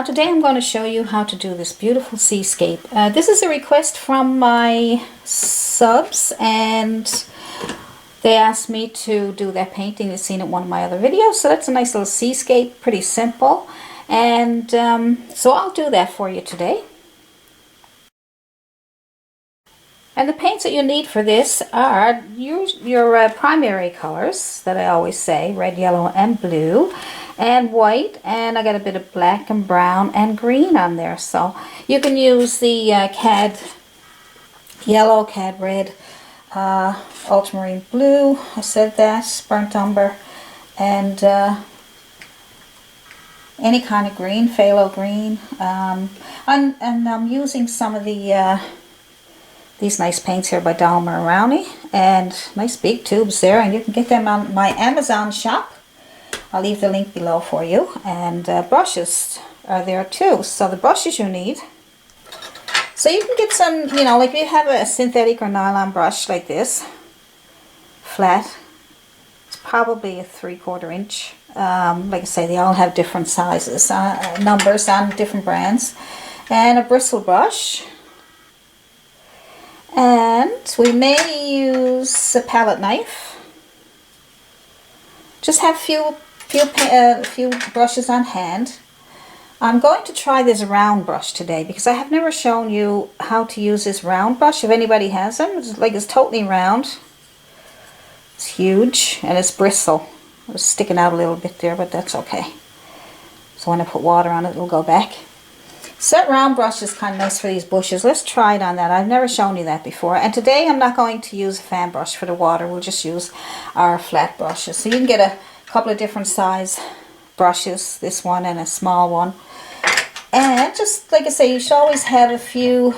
Now today I'm going to show you how to do this beautiful seascape. This is a request from my subs, and they asked me to do that painting. They've seen it in one of my other videos, so that's a nice little seascape, pretty simple. And so I'll do that for you today. And the paints that you need for this are your primary colors that I always say, red, yellow, and blue, and white, and I got a bit of black and brown and green on there. So you can use the cad yellow, cad red, ultramarine blue, I said that, burnt umber, and any kind of green, phthalo green. And I'm using some of these nice paints here by Dalmer Rowney, and nice big tubes there, and you can get them on my Amazon shop. I'll leave the link below for you. And brushes are there too. So the brushes you need. So you can get some, you know, like if you have a synthetic or nylon brush like this, flat, it's probably a 3/4 inch. Like I say, they all have different sizes, numbers on different brands. And a bristle brush. And we may use a palette knife. Just have a few brushes on hand. I'm going to try this round brush today because I have never shown you how to use this round brush. If anybody has them, it's totally round. It's huge and it's bristle. It's sticking out a little bit there, but that's okay. So when I put water on it, it'll go back. So that round brush is kind of nice for these bushes. Let's try it on that. I've never shown you that before. And today I'm not going to use a fan brush for the water. We'll just use our flat brushes. So you can get a couple of different size brushes, this one and a small one. And just like I say, you should always have a few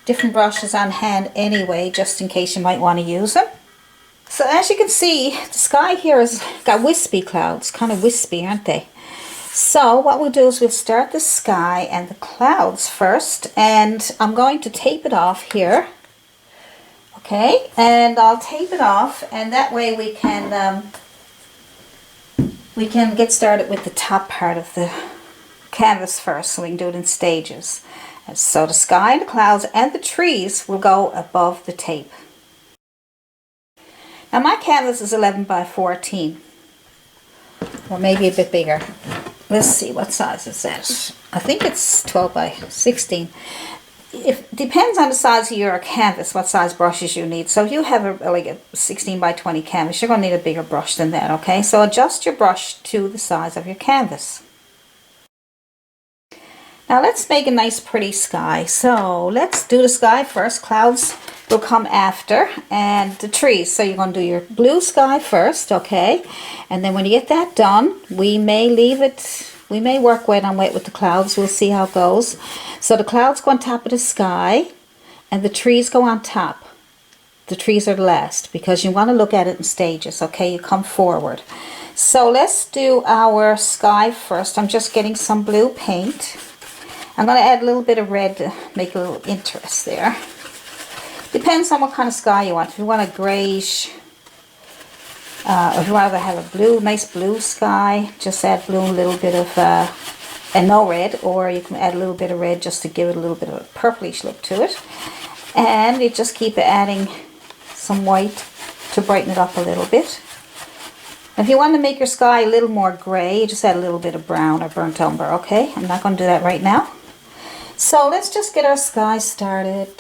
different brushes on hand anyway, just in case you might want to use them. So as you can see, the sky here has got wispy clouds, kind of wispy, aren't they? So what we'll do is we'll start the sky and the clouds first, and I'm going to tape it off here. Okay, and I'll tape it off, and that way we can get started with the top part of the canvas first, so we can do it in stages. And so the sky and the clouds and the trees will go above the tape. Now my canvas is 11 by 14, or maybe a bit bigger. Let's see, what size is that? I think it's 12 by 16. It depends on the size of your canvas, what size brushes you need. So if you have like a 16 by 20 canvas, you're going to need a bigger brush than that, okay? So adjust your brush to the size of your canvas. Now let's make a nice pretty sky. So let's do the sky first. Clouds will come after, and the trees. So you're going to do your blue sky first, okay? And then when you get that done, we may work wet on wet with the clouds. We'll see how it goes. So the clouds go on top of the sky, and the trees go on top. The trees are the last, because you want to look at it in stages, okay? You come forward. So let's do our sky first. I'm just getting some blue paint. I'm going to add a little bit of red to make a little interest there. Depends on what kind of sky you want. If you want a grayish, or if you rather have a blue, nice blue sky, just add blue and a little bit of, and no red, or you can add a little bit of red just to give it a little bit of a purplish look to it. And you just keep adding some white to brighten it up a little bit. If you want to make your sky a little more gray, you just add a little bit of brown or burnt umber, okay? I'm not going to do that right now. So let's just get our sky started.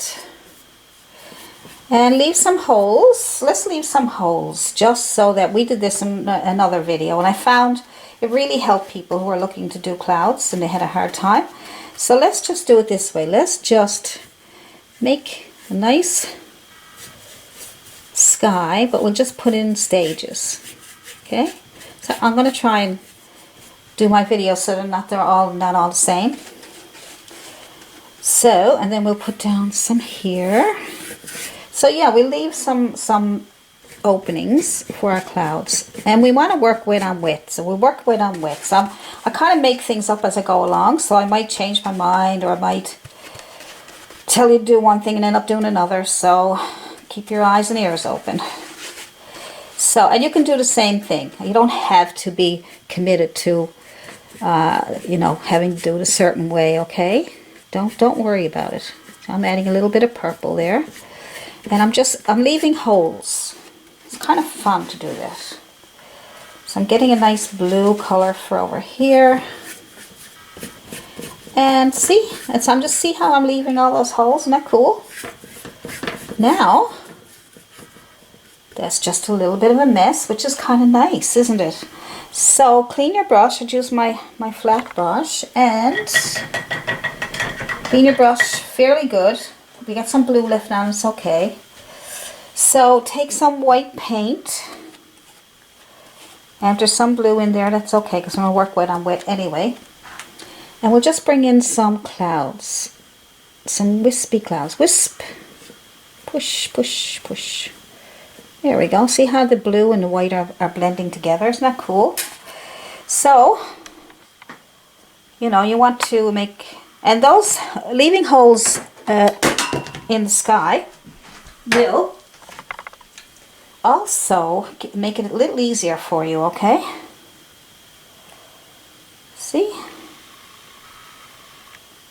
And leave some holes. Let's leave some holes, just so that we did this in another video, and I found it really helped people who are looking to do clouds and they had a hard time. So let's just do it this way. Let's just make a nice sky, but we'll just put it in stages. Okay, so I'm going to try and do my videos so they're not all the same. So, and then we'll put down some here. So yeah, we leave some openings for our clouds, and we want to work wet on wet. So we'll work wet on wet. So I kind of make things up as I go along. So I might change my mind, or I might tell you to do one thing and end up doing another. So keep your eyes and ears open. So, and you can do the same thing. You don't have to be committed to you know, having to do it a certain way, okay? Don't worry about it. I'm adding a little bit of purple there. And I'm leaving holes. It's kind of fun to do this. So I'm getting a nice blue color for over here. And see, see how I'm leaving all those holes? Isn't that cool? Now, that's just a little bit of a mess, which is kind of nice, isn't it? So clean your brush. I'd use my flat brush and clean your brush fairly good. We got some blue left on, it's okay. So take some white paint. And if there's some blue in there, that's okay, because I'm going to work wet on wet anyway. And we'll just bring in some clouds. Some wispy clouds. Wisp. Push, push, push. There we go. See how the blue and the white are blending together? Isn't that cool? So, you know, you want to make... And those leaving holes in the sky will also make it a little easier for you, okay? See?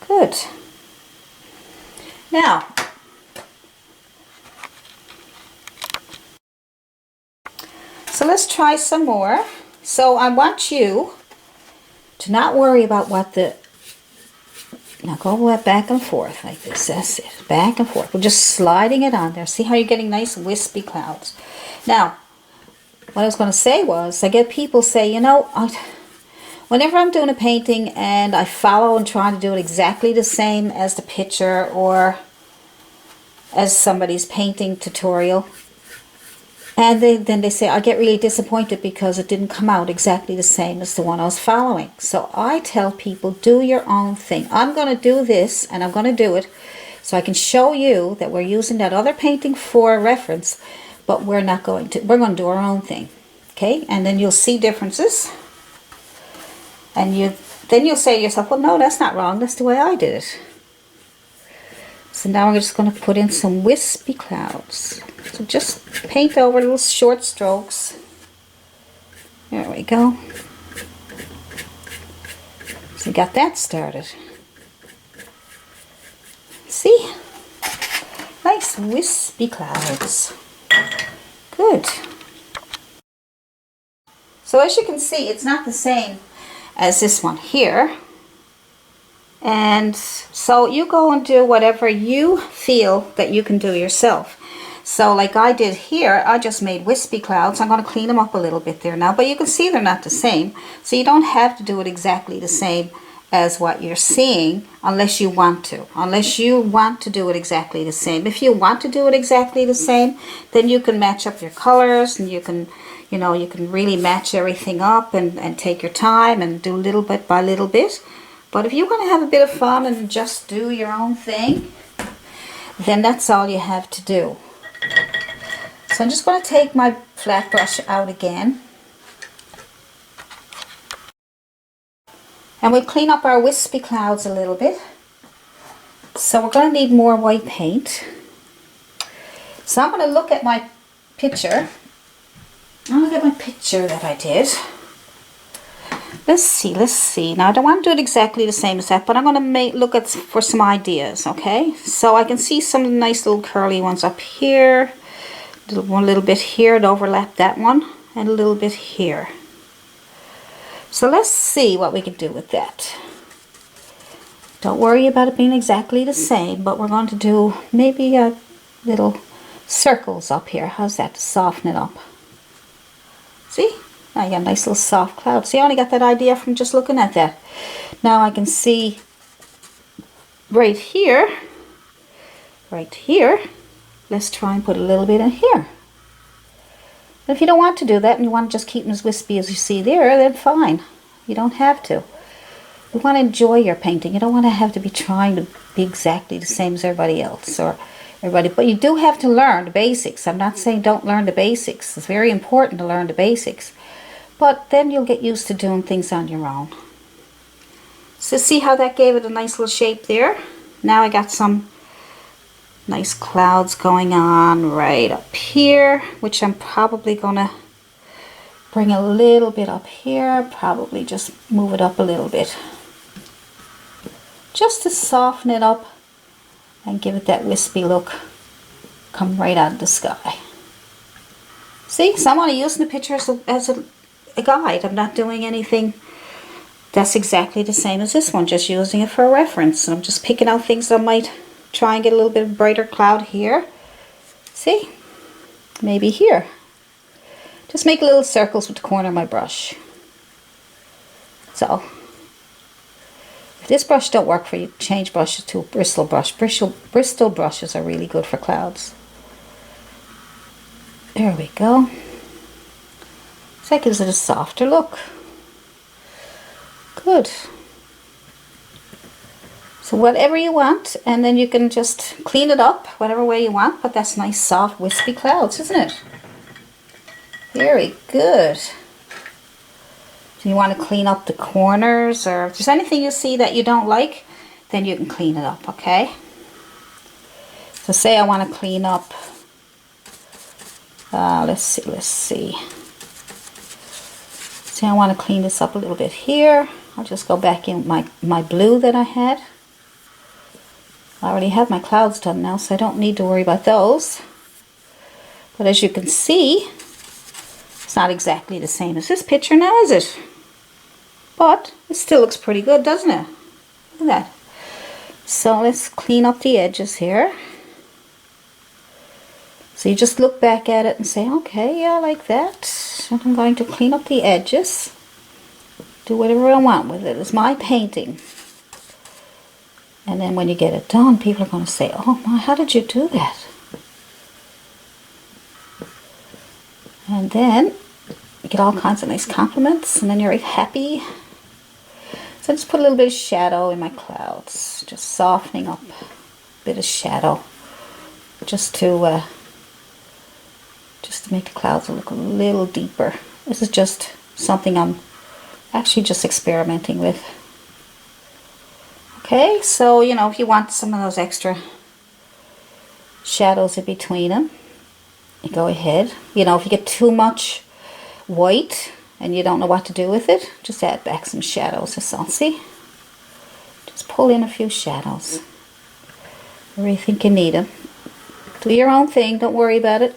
Good. Now, so let's try some more. So I want you to not worry about what the... Now go back and forth like this. That's it. Back and forth. We're just sliding it on there. See how you're getting nice wispy clouds. Now, what I was going to say was, I get people say, you know, whenever I'm doing a painting and I follow and try to do it exactly the same as the picture or as somebody's painting tutorial, and then they say, I get really disappointed because it didn't come out exactly the same as the one I was following. So I tell people, do your own thing. I'm going to do this, and I'm going to do it so I can show you that we're using that other painting for reference, but we're not going to. We're going to do our own thing. Okay? And then you'll see differences. And then you'll say to yourself, well, no, that's not wrong. That's the way I did it. So now we're just going to put in some wispy clouds. So just paint over little short strokes. There we go. So we got that started. See? Nice wispy clouds. Good. So as you can see, it's not the same as this one here. And so you go and do whatever you feel that you can do yourself. So like I did here, I just made wispy clouds. I'm going to clean them up a little bit there now, but you can see they're not the same. So you don't have to do it exactly the same as what you're seeing unless you want to. Unless you want to do it exactly the same. If you want to do it exactly the same, then you can match up your colors and you can, you know, you can really match everything up and take your time and do little bit by little bit. But if you want to have a bit of fun and just do your own thing, then that's all you have to do. So I'm just going to take my flat brush out again. And we'll clean up our wispy clouds a little bit. So we're going to need more white paint. So I'm going to look at my picture. I'm going to get my picture that I did. Let's see. Now I don't want to do it exactly the same as that, but I'm going to look at for some ideas, okay? So I can see some nice little curly ones up here. One little bit here to overlap that one, and a little bit here. So let's see what we can do with that. Don't worry about it being exactly the same, but we're going to do maybe a little circles up here. How's that to soften it up? See? Now you got a nice little soft cloud. See, I only got that idea from just looking at that. Now I can see right here, let's try and put a little bit in here. But if you don't want to do that and you want to just keep them as wispy as you see there, then fine. You don't have to. You want to enjoy your painting. You don't want to have to be trying to be exactly the same as everybody else or everybody. But you do have to learn the basics. I'm not saying don't learn the basics. It's very important to learn the basics. But then you'll get used to doing things on your own. So see how that gave it a nice little shape there? Now I got some nice clouds going on right up here, which I'm probably going to bring a little bit up here, probably just move it up a little bit. Just to soften it up and give it that wispy look. Come right out of the sky. See, so I'm only using the picture as a guide. I'm not doing anything that's exactly the same as this one, just using it for a reference. And I'm just picking out things that I might try and get a little bit brighter cloud here. See? Maybe here. Just make little circles with the corner of my brush. So, if this brush don't work for you, change brushes to a bristle brush. Bristle brushes are really good for clouds. There we go. So that gives it a softer look. Good. So whatever you want, and then you can just clean it up whatever way you want, but that's nice soft wispy clouds, isn't it? Very good. So you want to clean up the corners, or if there's anything you see that you don't like, then you can clean it up, okay? So say I want to clean up, let's see. Say I want to clean this up a little bit here. I'll just go back in my blue that I had. I already have my clouds done now, so I don't need to worry about those. But as you can see, it's not exactly the same as this picture now, is it? But it still looks pretty good, doesn't it? Look at that. So let's clean up the edges here. So you just look back at it and say, okay, yeah, I like that. And I'm going to clean up the edges. Do whatever I want with it. It's my painting. And then when you get it done, people are going to say, oh my, how did you do that? And then you get all kinds of nice compliments, and then you're happy. So I just put a little bit of shadow in my clouds, just softening up a bit of shadow, just to make the clouds look a little deeper. This is just something I'm actually just experimenting with. Okay, so you know, if you want some of those extra shadows in between them, you go ahead. You know, if you get too much white and you don't know what to do with it, just add back some shadows or something. See? Just pull in a few shadows where you think you need them. Do your own thing, don't worry about it.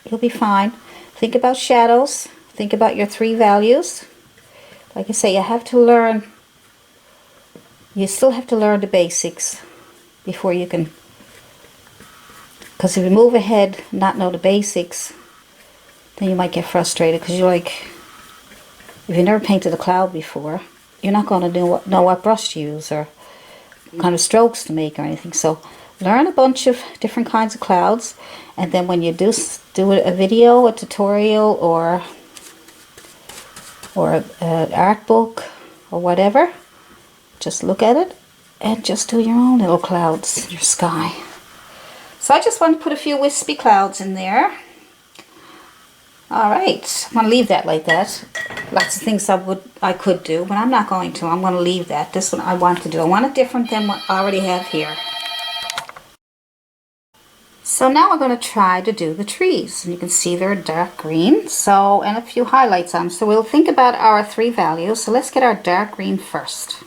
You'll be fine. Think about shadows. Think about your 3 values. Like I say, you have to learn. You still have to learn the basics before you can. Because if you move ahead and not know the basics, then you might get frustrated. Because you're like, if you never painted a cloud before, you're not going to know what brush to use or what kind of strokes to make or anything. So learn a bunch of different kinds of clouds, and then when you do a video, a tutorial, or an art book or whatever, just look at it and just do your own little clouds, your sky. So I just want to put a few wispy clouds in there. Alright, I'm going to leave that like that. Lots of things I could do, but I'm not going to. I'm going to leave that. This one I want to do. I want it different than what I already have here. So now we're going to try to do the trees. And you can see they're dark green. So, and a few highlights on them. So we'll think about our 3 values. So let's get our dark green first.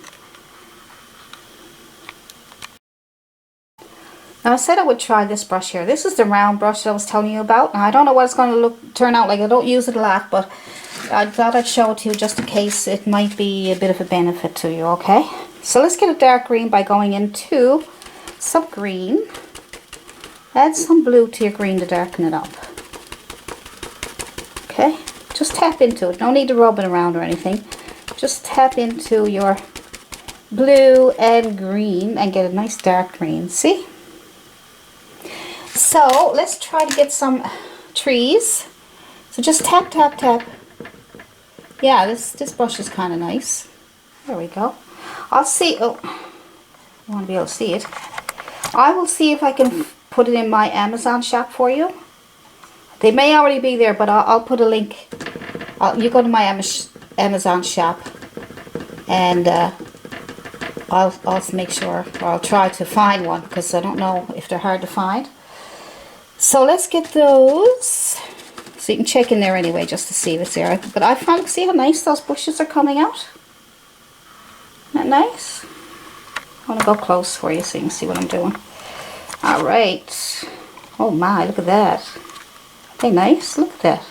Now I said I would try this brush here. This is the round brush that I was telling you about. Now I don't know what it's going to turn out like. I don't use it a lot, but I thought I'd show it to you just in case it might be a bit of a benefit to you, okay? So let's get a dark green by going into some green. Add some blue to your green to darken it up. Okay? Just tap into it. No need to rub it around or anything. Just tap into your blue and green and get a nice dark green. See? So let's try to get some trees. So just tap, tap, tap. Yeah, this brush is kind of nice. There we go. I'll see. Oh, I want to be able to see it. I will see if I can put it in my Amazon shop for you. They may already be there, but I'll put a link. You go to my Amazon shop, and I'll make sure, or I'll try to find one, because I don't know if they're hard to find. So let's get those. So you can check in there anyway just to see if it's there. But I found, see how nice those bushes are coming out? Isn't that nice? I want to go close for you so you can see what I'm doing. Alright. Oh my, look at that. Aren't they nice? Look at that.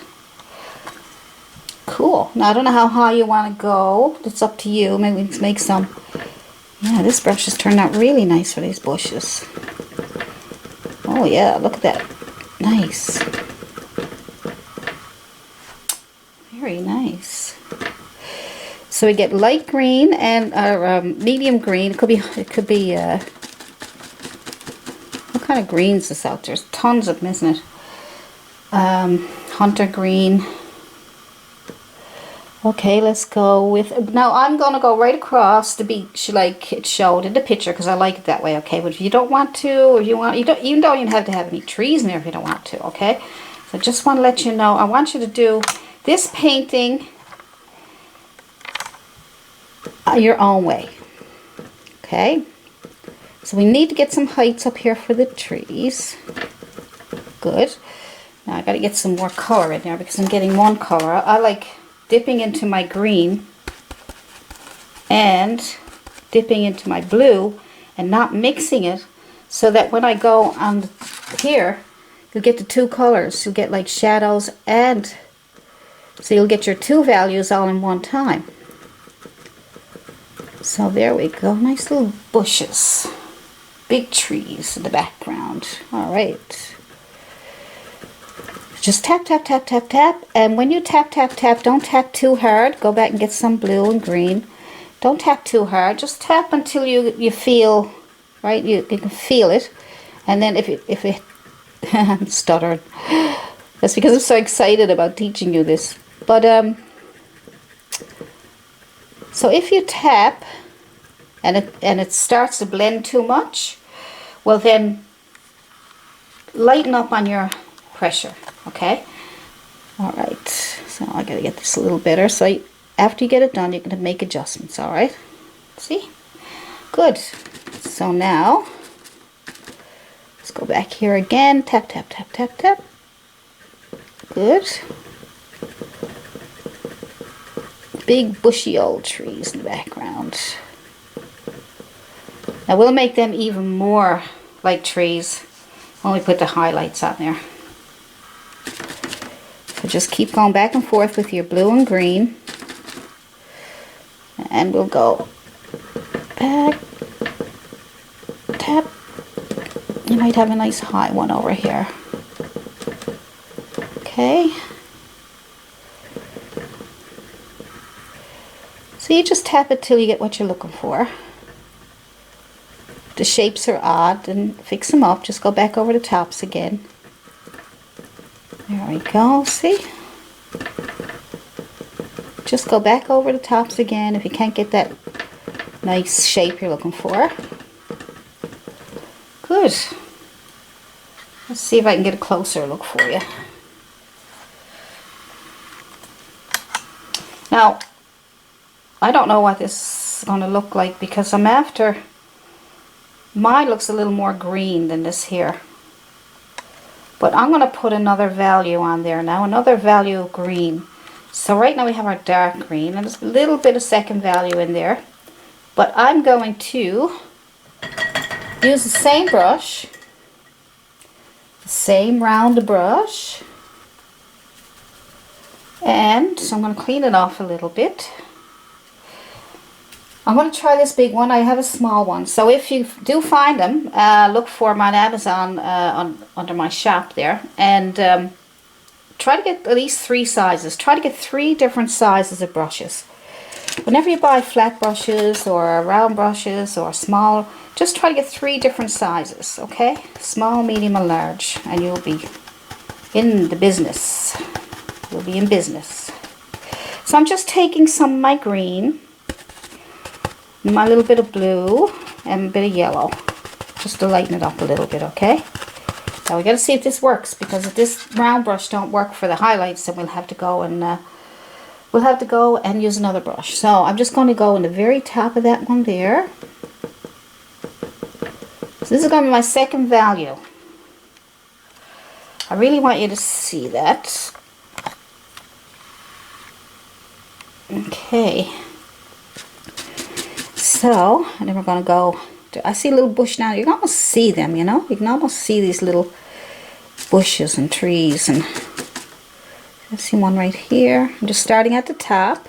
Cool. Now I don't know how high you want to go. It's up to you. Maybe let's make some. Yeah, this brush has turned out really nice for these bushes. Oh yeah, look at that. Nice. Very nice. So we get light green and medium green. It could be what kind of greens is out there? There's tons of them, isn't it? Hunter green. Okay, let's go with, now I'm going to go right across the beach like it showed in the picture because I like it that way, okay? But if you don't want to, or you don't even have to have any trees in there if you don't want to, okay? So I just want to let you know, I want you to do this painting your own way, okay? So we need to get some heights up here for the trees. Good. Now I got to get some more color in there because I'm getting one color. I like dipping into my green and dipping into my blue and not mixing it, so that when I go on here you'll get the two colors. You'll get like shadows, and so you'll get your two values all in one time. So there we go. Nice little bushes, big trees in the background. Alright, just tap, tap, tap, tap, tap. And when you tap, tap, tap, don't tap too hard. Go back and get some blue and green. Don't tap too hard. Just tap until you feel, right? You can feel it. And then if it I'm stuttering. That's because I'm so excited about teaching you this. But, so if you tap and it starts to blend too much, well then lighten up on your pressure, okay? Alright, so I gotta get this a little better. So after you get it done, you're gonna make adjustments, alright? See? Good. So now, let's go back here again. Tap, tap, tap, tap, tap. Good. Big bushy old trees in the background. Now we'll make them even more like trees when we put the highlights on there. So just keep going back and forth with your blue and green. And we'll go back, tap. You might have a nice high one over here. Okay. So you just tap it till you get what you're looking for. If the shapes are odd, then fix them up. Just go back over the tops again. There we go, see? Just go back over the tops again if you can't get that nice shape you're looking for. Good. Let's see if I can get a closer look for you. Now, I don't know what this is going to look like because I'm after, mine looks a little more green than this here. But I'm going to put another value on there now, another value of green. So right now we have our dark green, and there's a little bit of second value in there. But I'm going to use the same brush, the same round brush, and so I'm going to clean it off a little bit. I'm going to try this big one. I have a small one. So if you do find them, look for them on Amazon under my shop there. And try to get at least 3 sizes. Try to get 3 different sizes of brushes. Whenever you buy flat brushes or round brushes or small, just try to get 3 different sizes, okay? Small, medium, and large. And you'll be in the business. You'll be in business. So I'm just taking some of my green, my little bit of blue, and a bit of yellow, just to lighten it up a little bit, okay? Now we got to see if this works, because if this round brush don't work for the highlights, then we'll have to go and use another brush. So I'm just going to go in the very top of that one there. So this is going to be my second value. I really want you to see that. Okay. So, and then we're going to go, I see a little bush now. You can almost see them, you know. You can almost see these little bushes and trees. And I see one right here. I'm just starting at the top.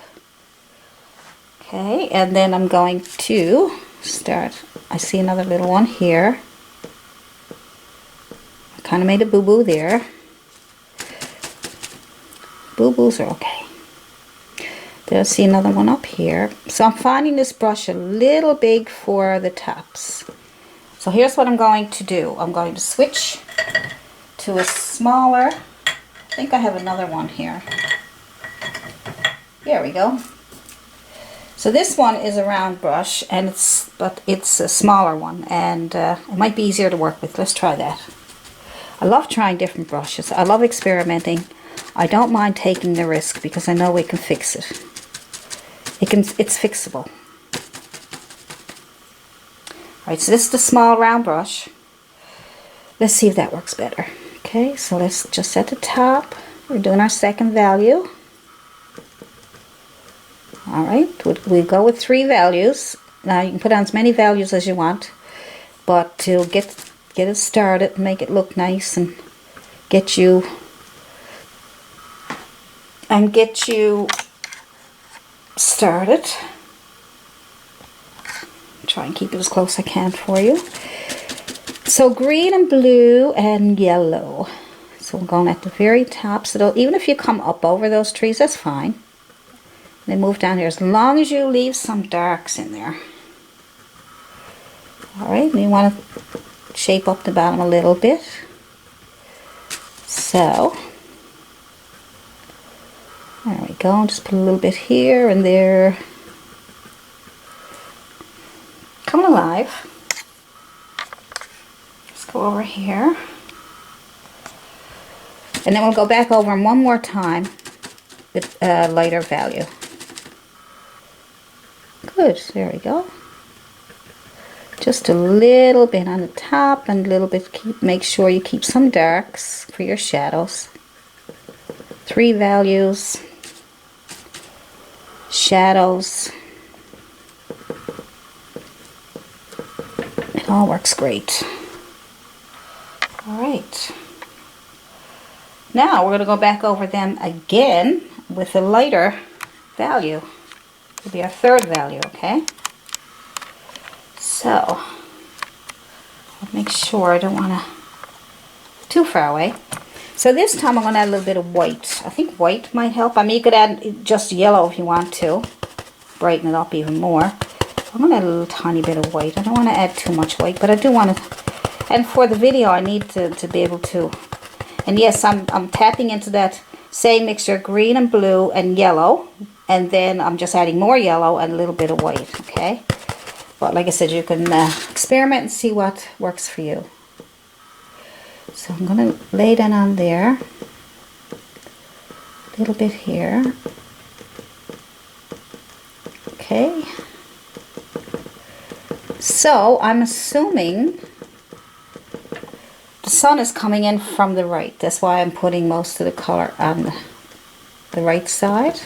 Okay, and then I'm going to start, I see another little one here. I kind of made a boo-boo there. Boo-boos are okay. Then I see another one up here. So I'm finding this brush a little big for the tops. So here's what I'm going to do. I'm going to switch to a smaller, I think I have another one here. There we go. So this one is a round brush, and but it's a smaller one, and it might be easier to work with. Let's try that. I love trying different brushes. I love experimenting. I don't mind taking the risk because I know we can fix it. It's fixable. Alright, so this is the small round brush. Let's see if that works better. Okay, so let's just at the top. We're doing our second value. Alright, we go with 3 values. Now you can put on as many values as you want, but to get it started and make it look nice and get you started. Try and keep it as close as I can for you. So green and blue and yellow. So I'm going at the very top. So even if you come up over those trees, that's fine. Then move down here as long as you leave some darks in there. Alright, and you want to shape up the bottom a little bit. So there we go, just put a little bit here and there. Come alive. Let's go over here. And then we'll go back over them one more time with a lighter value. Good, there we go. Just a little bit on the top and a little bit, make sure you keep some darks for your shadows. 3 values. Shadows. It all works great. Alright. Now we're going to go back over them again with a lighter value. It'll be our 3rd value, okay? So, I'll make sure I don't want to too far away. So this time I'm going to add a little bit of white. I think white might help. I mean, you could add just yellow if you want to. Brighten it up even more. I'm going to add a little tiny bit of white. I don't want to add too much white, but I do want to. And for the video, I need to be able to. And yes, I'm tapping into that same mixture, green and blue and yellow. And then I'm just adding more yellow and a little bit of white, okay? But like I said, you can experiment and see what works for you. So I'm going to lay that on there. A little bit here. Okay. So I'm assuming the sun is coming in from the right. That's why I'm putting most of the color on the right side.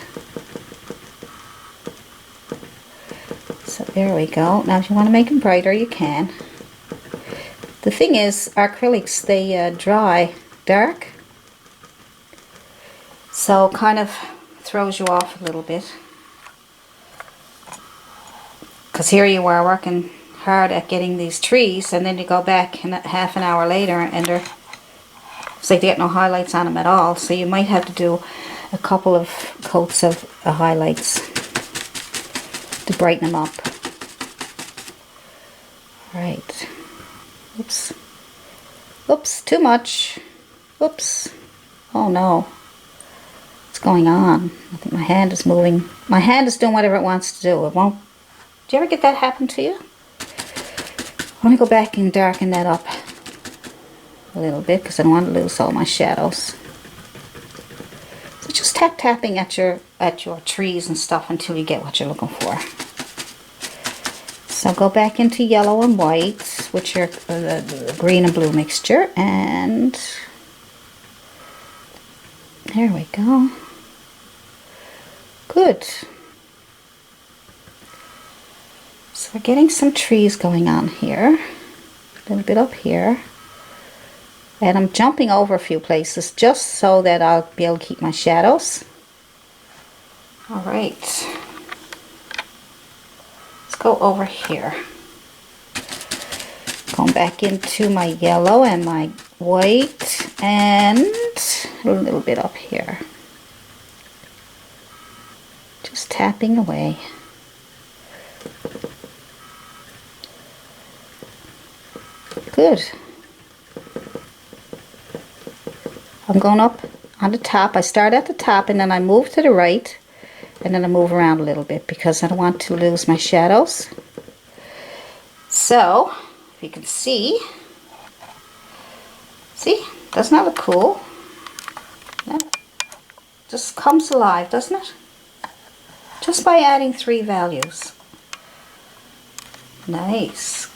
So there we go. Now if you want to make them brighter, you can. The thing is, acrylics, they dry dark. So it kind of throws you off a little bit. Because here you are working hard at getting these trees, and then you go back and half an hour later and it's like they get no highlights on them at all. So you might have to do a couple of coats of highlights to brighten them up. Right. Oops. Oops, too much. Oops. Oh no. What's going on? I think my hand is moving. My hand is doing whatever it wants to do. It won't. Do you ever get that happen to you? I want to go back and darken that up a little bit because I don't want to lose all my shadows. So just tapping at your trees and stuff until you get what you're looking for. So go back into yellow and white with your the green and blue mixture, and there we go. Good. we're getting some trees going on here. A little bit up here. And I'm jumping over a few places just so that I'll be able to keep my shadows. Alright. Let's go over here. Going back into my yellow and my white and a little bit up here. Just tapping away. Good. I'm going up on the top. I start at the top and then I move to the right and then I move around a little bit because I don't want to lose my shadows. So, if you can see, doesn't that look cool? Yeah. Just comes alive, doesn't it? Just by adding 3 values. Nice.